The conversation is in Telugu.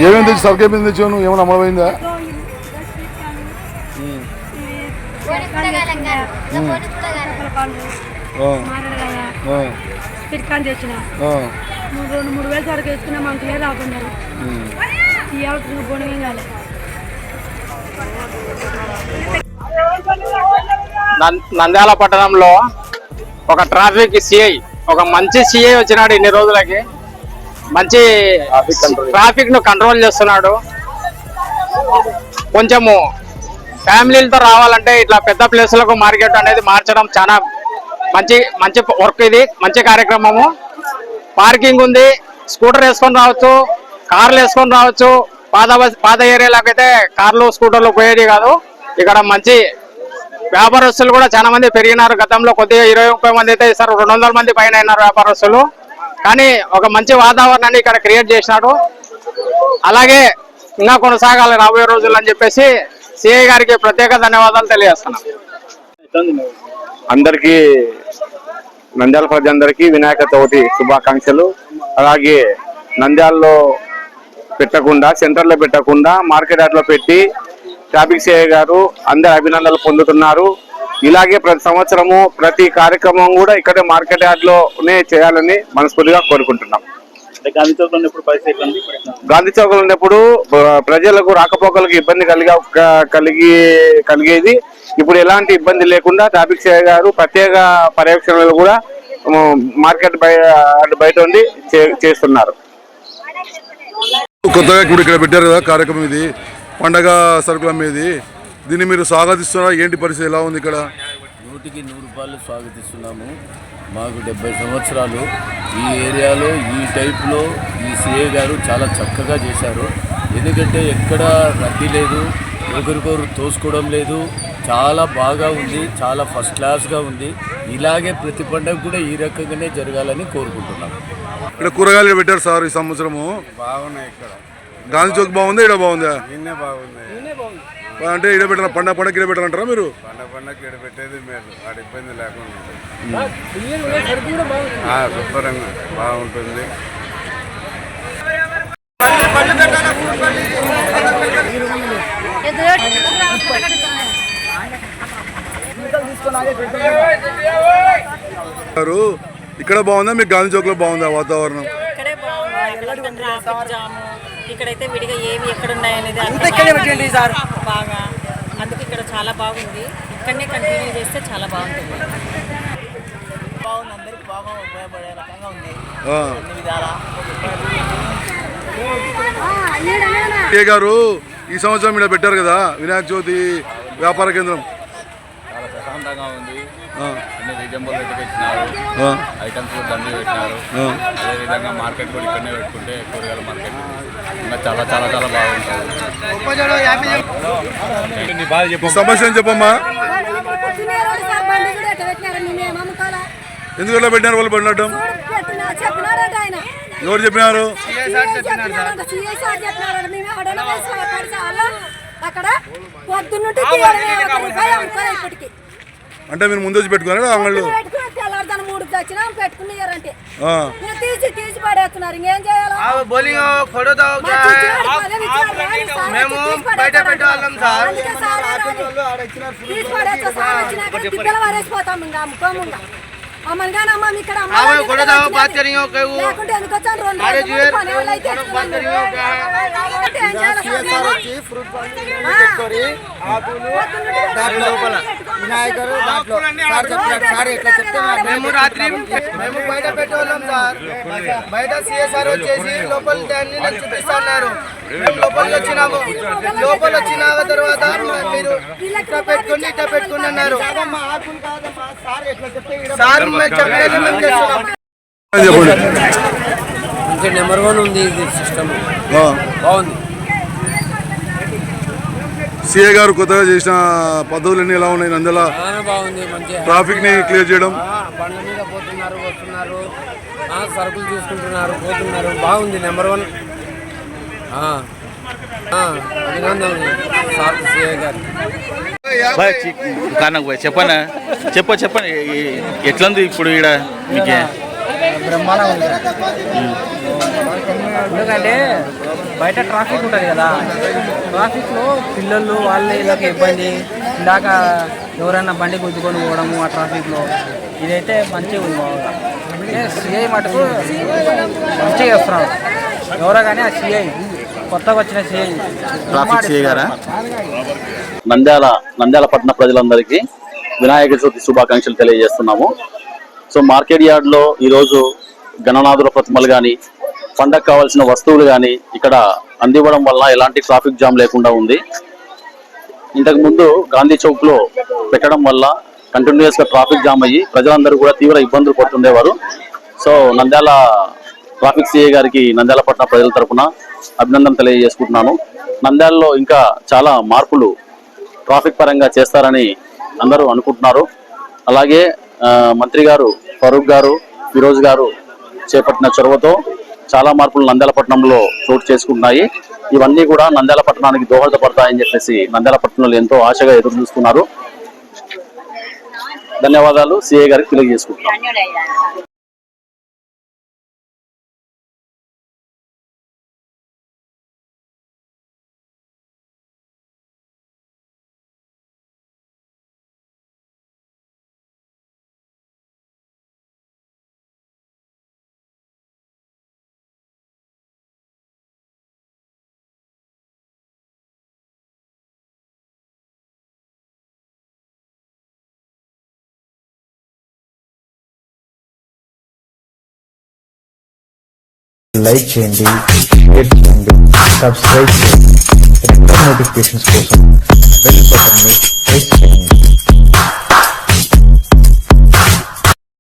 ఏమేమి తెచ్చి సరుకు ఏమేమి తెచ్చావు నువ్వు? ఏమైనా అమ్మమైందా? చిట్కాని తెచ్చిన 2-3 వేలు సరుకు వేసుకున్నా మనకి రాకున్నారు ఈ అవసరం గుణం కాదు. నంద్యాల పట్టణంలో ఒక ట్రాఫిక్ సిఐ, ఒక మంచి సిఐ వచ్చినాడు. ఇన్ని రోజులకి మంచి ట్రాఫిక్ ను కంట్రోల్ చేస్తున్నాడు. కొంచెము ఫ్యామిలీలతో రావాలంటే ఇట్లా పెద్ద ప్లేసులకు మార్కెట్ అనేది మార్చడం చాలా మంచి వర్క్. ఇది మంచి కార్యక్రమము. పార్కింగ్ ఉంది, స్కూటర్ వేసుకొని రావచ్చు, కార్లు వేసుకొని రావచ్చు. పాత ఏరియాలకు అయితే కార్లు స్కూటర్లు పోయేది కాదు. ఇక్కడ మంచి వ్యాపారస్తులు కూడా చాలా మంది పెరిగినారు. గతంలో కొద్దిగా 20-30 మంది అయితే ఈసారి 200 మంది పైన అయినారు వ్యాపారస్తులు. కానీ ఒక మంచి వాతావరణాన్ని ఇక్కడ క్రియేట్ చేసినాడు. అలాగే ఇంకా కొనసాగాలి రాబోయే రోజులు అని చెప్పేసి సిఐ గారికి ప్రత్యేక ధన్యవాదాలు తెలియజేస్తున్నాం. అందరికీ నంద్యాల ప్రజలందరికీ వినాయక చవితి శుభాకాంక్షలు. అలాగే నంద్యాలలో పెట్టకుండా, సెంటర్లో పెట్టకుండా మార్కెట్ యార్డ్లో పెట్టి ట్రాఫిక్ సిఐ గారు అందరి అభినందనలు పొందుతున్నారు. ఇలాగే ప్రతి సంవత్సరము ప్రతి కార్యక్రమం కూడా ఇక్కడే మార్కెట్ యార్డ్లోనే చేయాలని మనస్ఫూర్తిగా కోరుకుంటున్నాం. గాంధీ చౌక్ లో ఉన్నప్పుడు ప్రజలకు రాకపోకలకు ఇబ్బంది కలిగేది. ఇప్పుడు ఎలాంటి ఇబ్బంది లేకుండా ట్రాఫిక్ సిఐ గారు ప్రత్యేక పర్యవేక్షణలు కూడా మార్కెట్ బయట ఉండి చేస్తున్నారు. కొత్తగా ఇప్పుడు ఇక్కడ పెట్టారు కదా కార్యక్రమం, ఇది పండగ సరుకుల మీద. దీన్ని మీరు స్వాగతిస్తున్నారా? ఏంటి పరిస్థితి ఎలా ఉంది ఇక్కడ? 100కి 100 స్వాగతిస్తున్నాము. మాకు 70 సంవత్సరాలు ఈ ఏరియాలో ఈ టైప్లో ఈ సిఐ గారు చాలా చక్కగా చేశారు. ఎందుకంటే ఎక్కడ రద్దీ లేదు, ఒకరికొకరు తోసుకోవడం లేదు. చాలా బాగా ఉంది, చాలా ఫస్ట్ క్లాస్గా ఉంది. ఇలాగే ప్రతి పండుగ కూడా ఈ రకంగానే జరగాలని కోరుకుంటున్నాం. ఇక్కడ కూరగాయలు పెట్టారు సార్ ఈ సంవత్సరము. బాగున్నాయి. ఇక్కడ గాంధీ చౌక్ బాగుందా? ఇక్కడ బాగుందా? ఇన్నే బాగుంది. అంటే ఇక్కడ పెట్టారు, పండగ ఇక్కడ పెట్టారంటారా మీరు? పండగ ఇక్కడ పెట్టేది మేలు, వాడి ఇబ్బంది లేకుండా శుభ్రంగా బాగుంటుంది. ఇక్కడ బాగుందా? మీకు గాంధీ చౌక్ లో బాగుందా వాతావరణం? ఇక్కడైతే విడిగా ఏవి ఎక్కడ ఉన్నాయనేది బాగా, అందుకే ఇక్కడ చాలా బాగుంది. ఇక్కడనే కంటిన్యూ చేస్తే చాలా బాగుంటుంది. అందరికి బాగా ఉపయోగపడే రకంగా ఉంది అన్ని విధాలా. గారు ఈ సంవత్సరం ఇక్కడ పెట్టారు కదా వినాయక చవితి వ్యాపార కేంద్రం, చాలా ప్రశాంతంగా ఉంది. అన్ని రీజనబుల్ రేట్ పెట్టినారు, ఐటమ్స్ కూడా దండి పెట్టినారు. అదేవిధంగా మార్కెట్ కూడా ఇక్కడనే పెట్టుకుంటే కూరగాయల మార్కెట్ ఇంకా చాలా చాలా చాలా బాగుంటుంది. సమస్య చెప్పమ్మా. ఎందుకు పెట్టినారు వాళ్ళు పడినట్టు? ఎవరు చెప్పినారు? అంటే మీరు ముందు వచ్చి పెట్టుకున్నారా అంగళ్ళు? తీసి పడేస్తున్నారు. ఇంకేం చేయాలి? మేము బయట పెట్టేవాళ్ళం సార్. తీసి పడేస్తా సార్ వచ్చినాక దిబ్బలు పడేసిపోతాం. ఇంకా అమ్ముకోము. వినాయకుడు మేము రాత్రి మేము బయట పెట్టేవాళ్ళం సార్. బయట సిఎస్ఆర్ వచ్చేసి లోపల దాన్ని నాకు చూపిస్తున్నారు. మేము లోపలికి వచ్చినాము. లోపల వచ్చిన తర్వాత మీరు ఇట్లా పెట్టుకుని ఇట్లా పెట్టుకుని అన్నారు సార్. నెంబర్ 1 ఉంది ఇది సిస్టమ్, బాగుంది. సిఏ గారు కొత్తగా చేసిన పద్ధతులన్నీ ఎలా ఉన్నాయి? నంద్యాల బాగుంది. మంచిగా ట్రాఫిక్ ని క్లియర్ చేయడం, బండ్ల మీద పోతున్నారు, వస్తున్నారు, సరుకులు తీసుకుంటున్నారు, పోతున్నారు. బాగుంది. నెంబర్ 1. అభినందనలు సార్ సిఏ గారు. కారణం పోయి చెప్పండి ఎట్లంది ఇప్పుడు ఇక్కడ? మీకే బ్రహ్మాండంగా ఉంది. ఎందుకంటే బయట ట్రాఫిక్ ఉంటుంది కదా, ట్రాఫిక్లో పిల్లలు వాళ్ళు వీళ్ళకి ఇబ్బంది, ఇందాక ఎవరైనా బండి గుద్దుకొని పోవడము ఆ ట్రాఫిక్లో, ఇదైతే మంచిగా ఉంది బాగా. అంటే సిఐ మటుకు మంచిగా చేస్తున్నాడు ఎవరో కానీ, ఆ సిఐ కొత్తగా వచ్చిన సిఐ ట్రాఫిక్ సిఐ గారా? నంద్యాల పట్టణ ప్రజలందరికీ వినాయక చవితి శుభాకాంక్షలు తెలియజేస్తున్నాము. సో మార్కెట్ యార్డ్లో ఈరోజు గణనాథుల ప్రతిమలు కానీ, పండగ కావాల్సిన వస్తువులు కానీ ఇక్కడ అందివ్వడం వల్ల ఎలాంటి ట్రాఫిక్ జామ్ లేకుండా ఉంది. ఇంతకు ముందు గాంధీ చౌక్లో పెట్టడం వల్ల కంటిన్యూస్గా ట్రాఫిక్ జామ్ అయ్యి ప్రజలందరూ కూడా తీవ్ర ఇబ్బందులు పడుతుండేవారు. సో నంద్యాల ట్రాఫిక్ సిఐ గారికి నంద్యాల పట్టణ ప్రజల తరఫున అభినందన తెలియజేసుకుంటున్నాను. నంద్యాలలో ఇంకా చాలా మార్పులు ట్రాఫిక్ పరంగా చేస్తారని అందరూ అనుకుంటున్నారు. అలాగే మంత్రి గారు ఫరూక్ గారు, ఫిరోజ్ గారు చేపట్టిన చొరవతో చాలా మార్పులు నంద్యాల పట్టణంలో చోటు చేసుకుంటున్నాయి. ఇవన్నీ కూడా నంద్యాల పట్టణానికి దోహదపడతాయని చెప్పేసి నంద్యాల పట్టణంలో ఎంతో ఆశగా ఎదురు చూస్తున్నారు. ధన్యవాదాలు సిఐ గారికి తెలియజేసుకుంటున్నాను. లైక్ చేయండి, షేర్ చేయండి, సబ్స్క్రైబ్ చేయండి. రెగ్యులర్ నోటిఫికేషన్స్ కోసం బెల్ బటన్ ని ప్రెస్ చేయండి.